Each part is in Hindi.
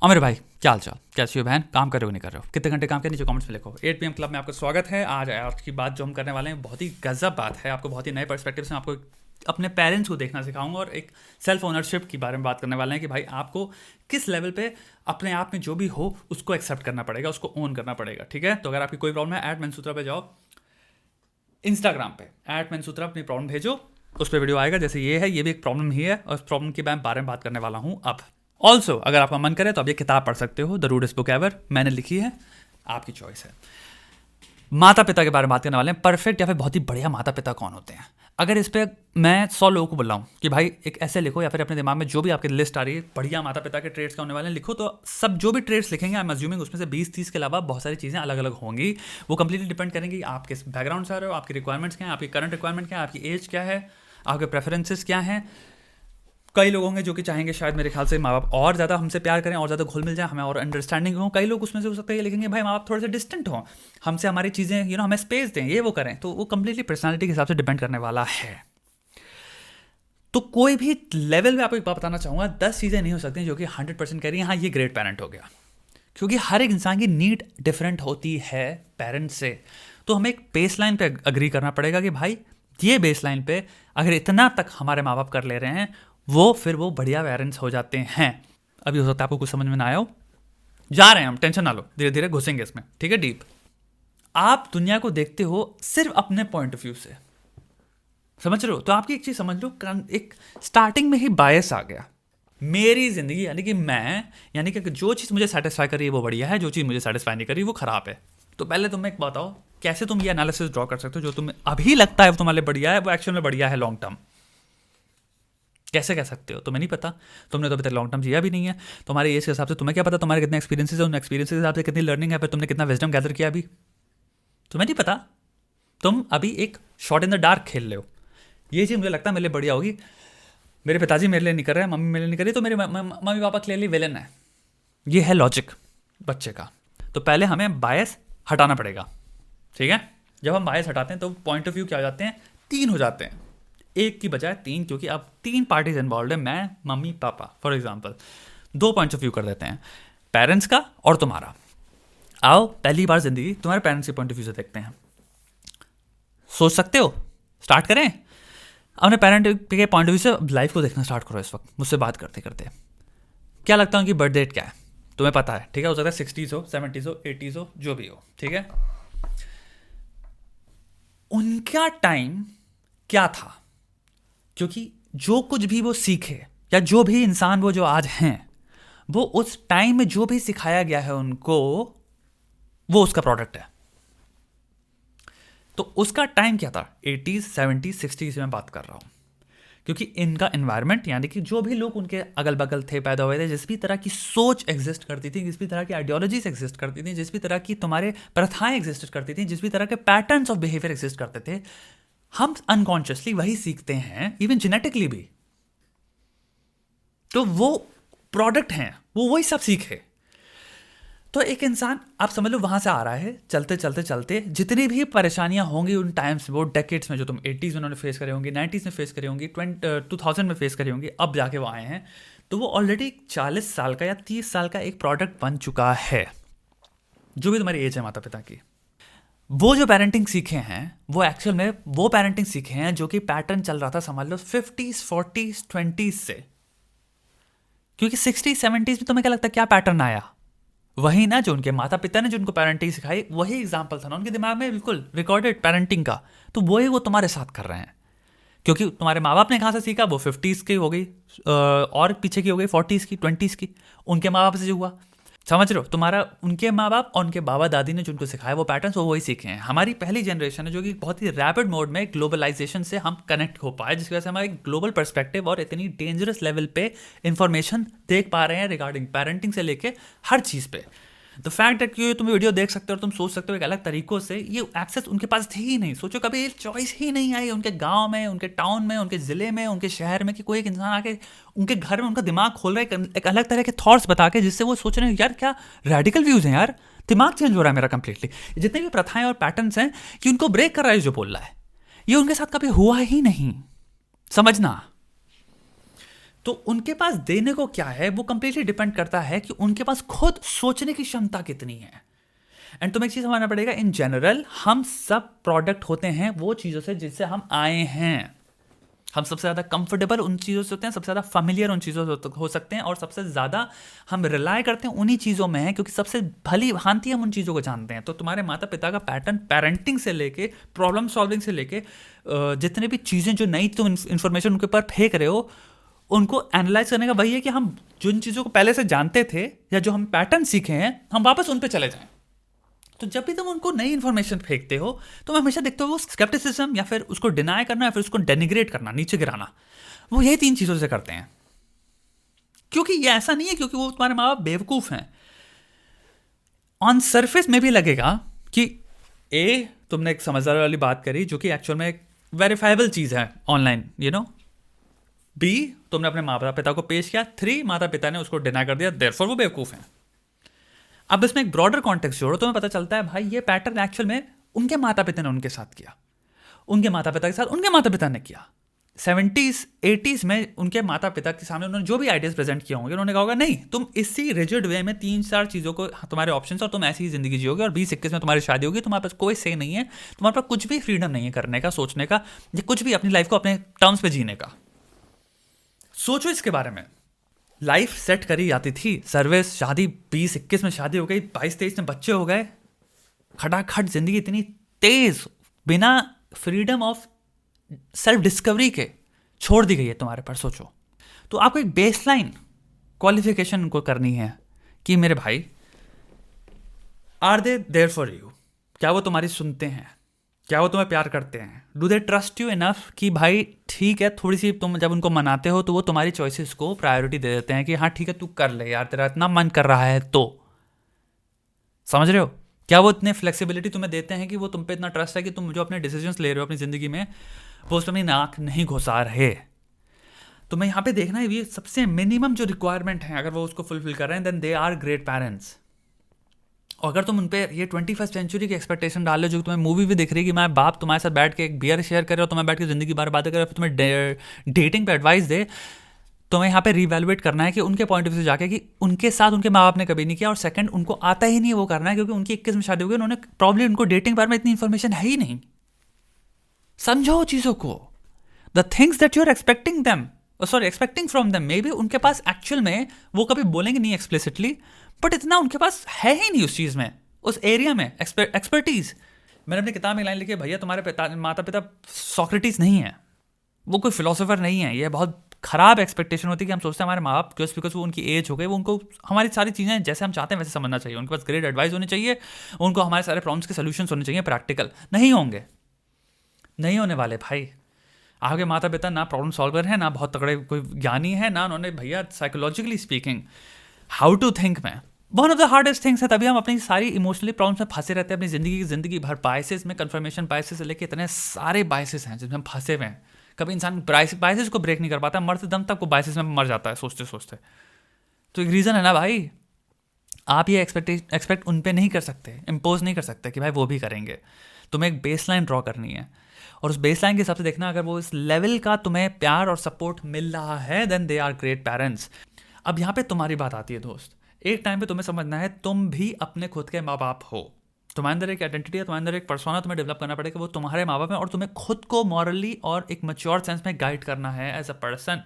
अमर भाई, क्या हाल चाल, कैसी हो बहन? काम कर रहे हो नहीं कर रहे हो? कितने घंटे काम के नीचे कमेंट्स में लिखो। 8 PM क्लब में आपका स्वागत है। आज की बात जो हम करने वाले हैं बहुत ही गजब बात है। आपको बहुत ही नए पर्सपेक्टिव से आपको अपने पेरेंट्स को देखना सिखाऊंगा और एक सेल्फ ओनरशिप के बारे में बात करने वाले हैं कि भाई आपको किस लेवल पे अपने आप में जो भी हो उसको एक्सेप्ट करना पड़ेगा, उसको ओन करना पड़ेगा। ठीक है, तो अगर आपकी कोई प्रॉब्लम है @मनसूत्रा पे जाओ, इंस्टाग्राम पे @मनसूत्रा अपनी प्रॉब्लम भेजो, उस पर वीडियो आएगा। जैसे ये है, ये भी एक प्रॉब्लम ही है और उस प्रॉब्लम के बारे में बात करने वाला हूँ अब। ऑल्सो अगर आपका मन करे तो आप ये किताब पढ़ सकते हो, द रूडेस्ट बुक एवर, मैंने लिखी है, आपकी चॉइस है। माता पिता के बारे में बात करने वाले हैं। परफेक्ट या फिर बहुत ही बढ़िया माता पिता कौन होते हैं? अगर इस पर मैं 100 लोगों को बुलाऊं कि भाई एक ऐसे लिखो, या फिर अपने दिमाग में जो भी आपकी लिस्ट आ रही है बढ़िया माता पिता के ट्रेड्स का होने वाले हैं लिखो, तो सब जो भी ट्रेड्स लिखेंगे आई एम अज्यूमिंग उसमें से 20-30 के अलावा बहुत सारी चीज़ें अलग अलग होंगी। वो कंप्लीटली डिपेंड करेंगे आप किस बैकग्राउंड से आ रहे हो, आपकी रिक्वायरमेंट्स क्या है, आपकी करंट रिक्वायरमेंट क्या है, आपकी एज क्या है, आपके प्रेफरेंसेस क्या हैं। कई लोग होंगे जो कि चाहेंगे शायद मेरे ख्याल से माँ बाप और ज़्यादा हमसे प्यार करें और ज़्यादा घुल मिल जाए, हमें और अंडरस्टैंडिंग हो। कई लोग उसमें से हो सकता है ये लिखेंगे भाई माँ बाप थोड़े से डिस्टेंट हों, हमसे हमारी चीज़ें हमें स्पेस दें, ये वो करें। तो वो कंप्लीटली पर्सनैलिटी के हिसाब से डिपेंड करने वाला है। तो कोई भी लेवल में आपको एक बात बताना चाहूँगा, 10 चीज़ें नहीं हो सकती जो कि 100% कह रही हैं हाँ ये ग्रेट पेरेंट हो गया, क्योंकि हर एक इंसान की नीड डिफरेंट होती है पेरेंट से। तो हमें एक बेस लाइन पे अग्री करना पड़ेगा कि भाई ये बेस लाइन पे अगर इतना तक हमारे माँ बाप कर ले रहे हैं फिर वो बढ़िया पेरेंट्स हो जाते हैं। अभी हो सकता है आपको कुछ समझ में ना आया हो, जा रहे हैं हम, टेंशन ना लो, धीरे धीरे घुसेंगे इसमें, ठीक है। डीप आप दुनिया को देखते हो सिर्फ अपने पॉइंट ऑफ व्यू से, समझ रहे हो? तो आपकी एक चीज़ समझ लो, एक स्टार्टिंग में ही बायस आ गया। मेरी जिंदगी यानी कि जो चीज़ मुझे सेटिस्फाई कर रही है वो बढ़िया है, जो चीज़ मुझे सेटिस्फाई नहीं कर रही वो खराब है। तो पहले तुम एक बताओ कैसे तुम ये एनालिसिस ड्रॉ कर सकते हो जो तुम्हें अभी लगता है वो तुम्हारे लिए बढ़िया है वो एक्चुअल में बढ़िया है लॉन्ग टर्म। कैसे कह सकते हो? तुम्हें नहीं पता, तुमने तो अभी तक लॉन्ग टर्म जिया भी नहीं है। तुम्हारे एज के हिसाब से तुम्हें क्या पता तुम्हारे कितने एक्सपीरियंसेस है, उन एक्सपीरियंसेस के हिसाब से कितनी लर्निंग है, फिर तुमने कितना विजडम गैदर किया अभी तुम्हें नहीं पता। तुम अभी एक शॉट इन द डार्क खेल रहे हो। ये चीज़ मुझे लगता है मेरे लिए बढ़िया होगी। मेरे पिताजी मेरे लिए नहीं कर रहे हैं, मम्मी मेरे लिए नहीं कर रही, तो मेरे मम्मी पापा क्लियरली विलन है। ये है लॉजिक बच्चे का। तो पहले हमें बायस हटाना पड़ेगा, ठीक है। जब हम बायस हटाते हैं तो पॉइंट ऑफ व्यू क्या हो जाते हैं? 3 हो जाते हैं, एक की बजाय 3, क्योंकि अब 3 पार्टीज इन्वॉल्व है, मैं, मम्मी, पापा। For example 2 points of view कर देते हैं, पेरेंट्स का और तुम्हारा। आओ पहली बार जिंदगी तुम्हारे पेरेंट्स के पॉइंट ऑफ व्यू से देखते हैं। सोच सकते हो? स्टार्ट करें अपने पेरेंट के पॉइंट ऑफ व्यू से लाइफ को देखना स्टार्ट करो। इस वक्त मुझसे बात करते करते क्या लगता है कि बर्थ डेट क्या है तुम्हें पता है, ठीक है। हो सकता है 60s हो, 70s हो, 80s हो, जो भी हो, ठीक है। उनका टाइम क्या था? क्योंकि जो कुछ भी वो सीखे या जो भी इंसान वो जो आज हैं, वो उस टाइम में जो भी सिखाया गया है उनको, वो उसका प्रोडक्ट है। तो उसका टाइम क्या था? 80s, 70s, 60s में बात कर रहा हूं, क्योंकि इनका एनवायरनमेंट यानी कि जो भी लोग उनके अगल बगल थे, पैदा हुए थे, जिस भी तरह की सोच एग्जिस्ट करती थी, जिस भी तरह की आइडियोलॉजीज एग्जिस्ट करती थी, जिस भी तरह की तुम्हारे प्रथाएं एग्जिस्ट करती थी, जिस भी तरह के पैटर्न्स ऑफ बिहेवियर एग्जिस्ट करते थे, हम अनकॉन्शियसली वही सीखते हैं, इवन जेनेटिकली भी। तो वो प्रोडक्ट हैं, वो वही सब सीखे। तो एक इंसान आप समझ लो वहां से आ रहा है, चलते चलते चलते जितनी भी परेशानियां होंगी उन टाइम्स वो डेकेड्स में, जो तुम 80s में उन्होंने फेस करे होंगी, 90s में फेस करी होंगी, 2000 में फेस करी होंगी, अब जाके वो आए हैं, तो वो ऑलरेडी 40 साल का या 30 साल का एक प्रोडक्ट बन चुका है। जो भी तुम्हारी एज है माता पिता की, वो जो पेरेंटिंग सीखे हैं वो एक्चुअल में वो पेरेंटिंग सीखे हैं जो कि पैटर्न चल रहा था समझ लो 50s, 40s, 20s से। क्योंकि 60s, 70s में तुम्हें क्या लगता है क्या पैटर्न आया? वही ना जो उनके माता पिता ने जो उनको पेरेंटिंग सिखाई, वही एग्जाम्पल था ना उनके दिमाग में, बिल्कुल रिकॉर्डेड पेरेंटिंग का। तो वही वो तुम्हारे साथ कर रहे हैं, क्योंकि तुम्हारे माँ बाप ने कहाँ से सीखा? वो 50s की हो गई और पीछे की हो गई 40s की, 20s की, उनके माँ बाप से जो हुआ। समझ रहे हो? तुम्हारा उनके माँ बाप और उनके बाबा दादी ने जो उनको सिखाया वो पैटर्न्स, वो वही सीखे हैं। हमारी पहली जनरेशन है जो कि बहुत ही रैपिड मोड में ग्लोबलाइजेशन से हम कनेक्ट हो पाए, जिसकी वजह से हमारे ग्लोबल पर्सपेक्टिव और इतनी डेंजरस लेवल पे इंफॉर्मेशन देख पा रहे हैं रिगार्डिंग पेरेंटिंग से लेके हर चीज़ पे। द फैक्ट दैट कि तुम वीडियो देख सकते हो और तुम सोच सकते हो एक अलग तरीकों से, ये एक्सेस उनके पास थी ही नहीं। सोचो कभी चॉइस ही नहीं आई उनके गांव में, उनके टाउन में, उनके ज़िले में, उनके शहर में कि कोई एक इंसान आके उनके घर में उनका दिमाग खोल रहा है एक अलग तरह के थॉट्स बता के, जिससे वो सोच रहे हैं यार क्या रेडिकल व्यूज़ हैं यार, दिमाग चेंज हो रहा है मेरा कंप्लीटली। जितने भी प्रथाएं और पैटर्न्स हैं कि उनको ब्रेक कर रहा है जो बोल रहा है, ये उनके साथ कभी हुआ ही नहीं, समझना। तो उनके पास देने को क्या है वो कंप्लीटली डिपेंड करता है कि उनके पास खुद सोचने की क्षमता कितनी है। एंड तुम्हें एक चीज़ समझना पड़ेगा, इन जनरल हम सब प्रोडक्ट होते हैं वो चीज़ों से जिससे हम आए हैं। हम सबसे ज़्यादा कंफर्टेबल उन चीज़ों से होते हैं, सबसे ज़्यादा फैमिलियर उन चीज़ों से हो सकते हैं, और सबसे ज़्यादा हम रिलाय करते हैं उन्हीं चीज़ों में है, क्योंकि सबसे भली भांति हम उन चीज़ों को जानते हैं। तो तुम्हारे माता पिता का पैटर्न पेरेंटिंग से लेके प्रॉब्लम सॉल्विंग से लेके जितने भी चीज़ें जो नई तुम इन्फॉर्मेशन उनके ऊपर फेंक रहे हो, उनको एनालाइज करने का वही है कि हम जिन चीज़ों को पहले से जानते थे या जो हम पैटर्न सीखे हैं हम वापस उन पर चले जाएं। तो जब भी तुम उनको नई इन्फॉर्मेशन फेंकते हो तो मैं हमेशा देखता हूँ वो स्केप्टिसिज्म या फिर उसको डिनाई करना या फिर उसको डेनिग्रेट करना, नीचे गिराना, वो यही 3 चीज़ों से करते हैं। क्योंकि ये ऐसा नहीं है क्योंकि वो तुम्हारे माँ बाप बेवकूफ़ हैं। ऑन सरफेस में भी लगेगा कि तुमने एक समझदार वाली बात करी जो कि एक्चुअल में एक वेरीफाइबल चीज़ है ऑनलाइन, B, तुमने अपने माता पिता को पेश किया, 3, माता पिता ने उसको डिनाई कर दिया, देयरफॉर वो बेवकूफ़ हैं। अब इसमें एक ब्रॉडर कॉन्टेक्स्ट जोड़ो तो हमें पता चलता है भाई ये पैटर्न एक्चुअल में उनके माता पिता ने उनके साथ किया, उनके माता पिता के साथ उनके माता पिता ने किया। 70s 80s में उनके माता पिता के सामने उन्होंने जो भी आइडियाज़ प्रेजेंट किए होंगे उन्होंने कहा होगा नहीं तुम इसी रिजिड वे में 3-4 चीज़ों को तुम्हारे ऑप्शंस और तुम ऐसी ही जिंदगी जियोगे, और 20-21 में तुम्हारी शादी होगी, तुम्हारे पास कोई से नहीं है, तुम्हारे पास कुछ भी फ्रीडम नहीं है करने का, सोचने का, या कुछ भी अपनी लाइफ को अपने टर्म्स पे जीने का। सोचो इसके बारे में। लाइफ सेट करी जाती थी, सर्विस, शादी, 20-21 में शादी हो गई, 22-23 में बच्चे हो गए, खटाखट जिंदगी इतनी तेज बिना फ्रीडम ऑफ सेल्फ डिस्कवरी के छोड़ दी गई है तुम्हारे पर। सोचो तो आपको एक बेसलाइन क्वालिफिकेशन उनको करनी है कि मेरे भाई are they there for you, क्या वो तुम्हारी सुनते हैं, क्या वो तुम्हें प्यार करते हैं, do they trust you enough कि भाई ठीक है, थोड़ी सी तुम जब उनको मनाते हो तो वो तुम्हारी चॉइसेस को प्रायोरिटी दे देते हैं कि हाँ ठीक है तू कर ले यार, तेरा इतना मन कर रहा है तो। समझ रहे हो? क्या वो इतने फ्लेक्सिबिलिटी तुम्हें देते हैं कि वो तुम पे इतना ट्रस्ट है कि तुम जो अपने डिसीजंस ले रहे हो अपनी ज़िंदगी में वो उस पर अपनी नाक नहीं घुसा रहे। तो मैं यहाँ पे देखना है ये सबसे मिनिमम जो रिक्वायरमेंट है, अगर वो उसको फुलफिल कर रहे हैं then they are great parents. और अगर तुम उन पे ये 21st सेंचुरी की एक्सपेक्टेशन डाल रहे हो, जो तुम्हें मूवी भी दिख रही है कि मैं बाप तुम्हारे साथ बैठ के एक बियर शेयर कर रहा हूँ, तुम्हें बैठ के जिंदगी बार बातें कर रहा हूँ, तुम्हें डेटिंग पे एडवाइस दे, तुम्हें यहाँ पे रिवैल्यूएट करना है कि उनके पॉइंट ऑफ व्यू से जाके कि उनके साथ उनके माँ बाप ने कभी नहीं किया, और सेकंड उनको आता ही नहीं वो करना है क्योंकि उनकी 21 में शादी हो गई, उन्होंने प्रॉब्लम उनको डेटिंग बारे में इतनी इन्फॉर्मेशन है ही नहीं। समझो चीज़ों को, the things that you are expecting them expecting from them, maybe उनके पास एक्चुअल में वो कभी बोलेंगे नहीं एक्सप्लिसिटली, बट इतना उनके पास है ही नहीं उस चीज़ में, उस एरिया में एक्सपर्टीज। मैंने अपनी किताब में लाइन लिखी है, भैया तुम्हारे माता पिता सॉक्रेटिस नहीं है, वो कोई फिलोसोफर नहीं है। ये बहुत खराब एक्सपेक्टेशन होती है कि हम सोचते हैं हमारे माँ बाप जस्ट बिकॉज वो उनकी एज हो गई वो उनको हमारी सारी चीज़ें जैसे हम चाहते हैं वैसे समझना चाहिए, उनके पास ग्रेट एडवाइस होनी चाहिए, उनको हमारे सारे प्रॉब्लम्स के सोल्यूशंस होने चाहिए, प्रैक्टिकल नहीं होंगे, नहीं होने वाले भाई। आपके माता पिता ना प्रॉब्लम सॉल्वर है, ना बहुत तगड़े कोई ज्ञानी है, ना उन्होंने भैया psychologically speaking how to think में one of the hardest things है। तभी हम अपनी सारी इमोशनली प्रॉब्लम्स में फंसे रहते हैं अपनी जिंदगी भर। बायसेस में कंफर्मेशन बायसेस से लेके इतने सारे बायसेस हैं जिसमें हम फंसे हुए हैं, कभी इंसान बायसेस को ब्रेक नहीं कर पाता, मरते दम तक वो बायसेस में मर जाता है सोचते सोचते। तो एक रीज़न है ना भाई, आप ये एक्सपेक्ट उन पे नहीं कर सकते, इम्पोज नहीं कर सकते कि भाई वो भी करेंगे। तुम्हें एक बेस लाइन ड्रॉ करनी है और उस बेस लाइन के हिसाब से देखना, अगर वो इस लेवल का तुम्हें प्यार और सपोर्ट मिल रहा है then they are great parents. अब यहाँ पे तुम्हारी बात आती है दोस्त, एक टाइम पे तुम्हें समझना है तुम भी अपने खुद के माँ बाप हो, तुम्हारे अंदर एक आइडेंटिटी है, तुम्हारे अंदर एक पर्सोना तुम्हें डेवलप करना पड़ेगा, वो तुम्हारे माँ बाप हैं और तुम्हें खुद को मॉरली और एक मैच्योर सेंस में गाइड करना है एज अ पर्सन।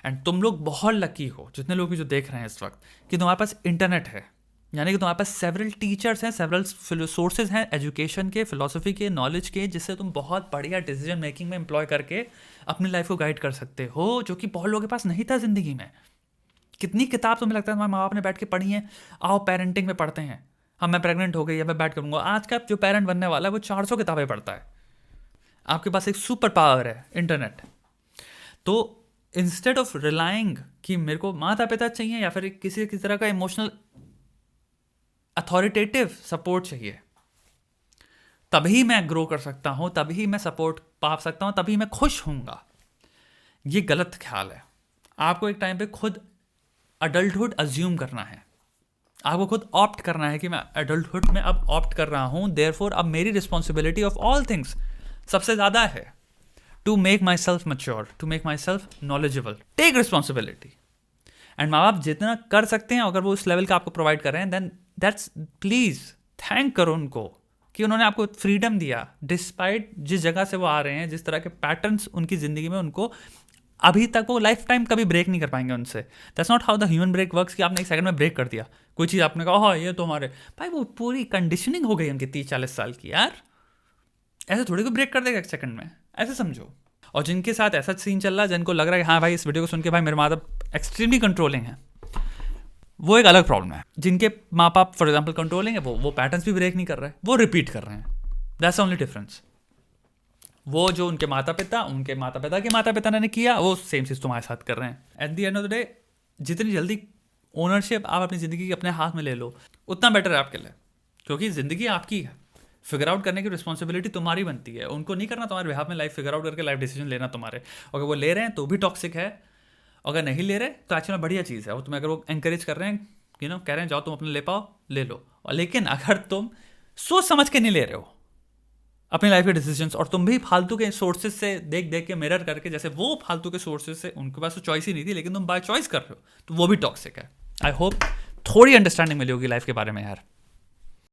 एंड तुम लोग बहुत लकी हो, जितने लोग भी जो देख रहे हैं इस वक्त, कि तुम्हारे पास इंटरनेट है, यानी कि तुम्हारे पास सेवरल टीचर्स हैं, सेवरल सोर्सेज हैं एजुकेशन के, फिलोसफी के, नॉलेज के, जिससे तुम बहुत बढ़िया डिसीजन मेकिंग में एम्प्लॉय करके अपनी लाइफ को गाइड कर सकते हो, जो कि बहुत लोगों के पास नहीं था ज़िंदगी में। कितनी किताब तुम्हें लगता है तुम्हारे माँ बाप ने बैठ के पढ़ी है, आओ पेरेंटिंग में पढ़ते हैं, हाँ मैं प्रेग्नेंट हो गई या मैं बैठ करूँगा। आज का जो पेरेंट बनने वाला है वो 400 किताबें पढ़ता है। आपके पास एक सुपर पावर है इंटरनेट। तो इंस्टेड ऑफ रिलाइंग कि मेरे को माता पिता चाहिए या फिर किसी तरह का इमोशनल अथॉरिटेटिव सपोर्ट चाहिए, तभी मैं ग्रो कर सकता हूँ, तभी मैं सपोर्ट पा सकता हूँ, तभी मैं खुश होऊंगा, ये गलत ख्याल है। आपको एक टाइम पे खुद अडल्टहुड अज्यूम करना है, आपको खुद ऑप्ट करना है कि मैं अडल्टहुड में अब ऑप्ट कर रहा हूँ, देयरफॉर अब मेरी रिस्पॉन्सिबिलिटी ऑफ ऑल थिंग्स सबसे ज़्यादा है to make myself mature, to make myself knowledgeable, take responsibility. And माँ बाप जितना कर सकते हैं, अगर वो उस लेवल का आपको प्रोवाइड कर रहे हैं, देन दैट्स, प्लीज़ थैंक करो उनको कि उन्होंने आपको फ्रीडम दिया, डिस्पाइट जिस जगह से वो आ रहे हैं, जिस तरह के पैटर्न्स उनकी ज़िंदगी में, उनको अभी तक वो लाइफ टाइम कभी ब्रेक नहीं कर पाएंगे उनसे। That's not how the human brain works कि आपने एक सेकंड में ब्रेक कर दिया कोई चीज़, आपने कहा हाँ ये तो हमारे भाई, वो पूरी कंडीशनिंग हो गई उनकी 30-40 साल की यार, ऐसे थोड़ी को ब्रेक कर देगा एक सेकंड में, ऐसे समझो। और जिनके साथ ऐसा सीन चल रहा है, जिनको लग रहा है कि हाँ भाई इस वीडियो को सुन के भाई मेरे माँ बाप एक्सट्रीमली कंट्रोलिंग है, वो एक अलग प्रॉब्लम है। जिनके माँ बाप फॉर एग्जाम्पल कंट्रोलिंग है, वो पैटर्न्स भी ब्रेक नहीं कर रहे, वो रिपीट कर रहे हैं। That's only difference. वो जो उनके माता पिता के माता पिता ने किया, वो सेम चीज़ तुम्हारे साथ कर रहे हैं। At the end of the day, जितनी जल्दी ओनरशिप आप अपनी ज़िंदगी की अपने हाथ में ले लो, उतना बेटर है आपके लिए, क्योंकि ज़िंदगी आपकी है। फिगर आउट करने की रिस्पॉन्सिबिलिटी तुम्हारी बनती है, उनको नहीं करना तुम्हारे बिहाफ में लाइफ फिगर आउट करके लाइफ डिसीजन लेना तुम्हारे। अगर वो ले रहे हैं तो भी टॉक्सिक है, अगर नहीं ले रहे तो एक्चुअली बढ़िया चीज़ है। और तुम्हें अगर वो एनकरेज कर रहे हैं, कह रहे हैं जाओ तुम अपने ले पाओ, ले लो। और लेकिन अगर तुम सोच समझ के नहीं ले रहे हो अपनी लाइफ के डिसीजंस, और तुम भी फालतू के सोर्सेज से देख देख के मिरर करके, जैसे वो फालतू के सोर्सेज से, उनके पास तो चॉइस ही नहीं थी लेकिन तुम बाय चॉइस कर रहे हो, तो वो भी टॉक्सिक है। आई होप थोड़ी अंडरस्टैंडिंग मिली होगी लाइफ के बारे में यार।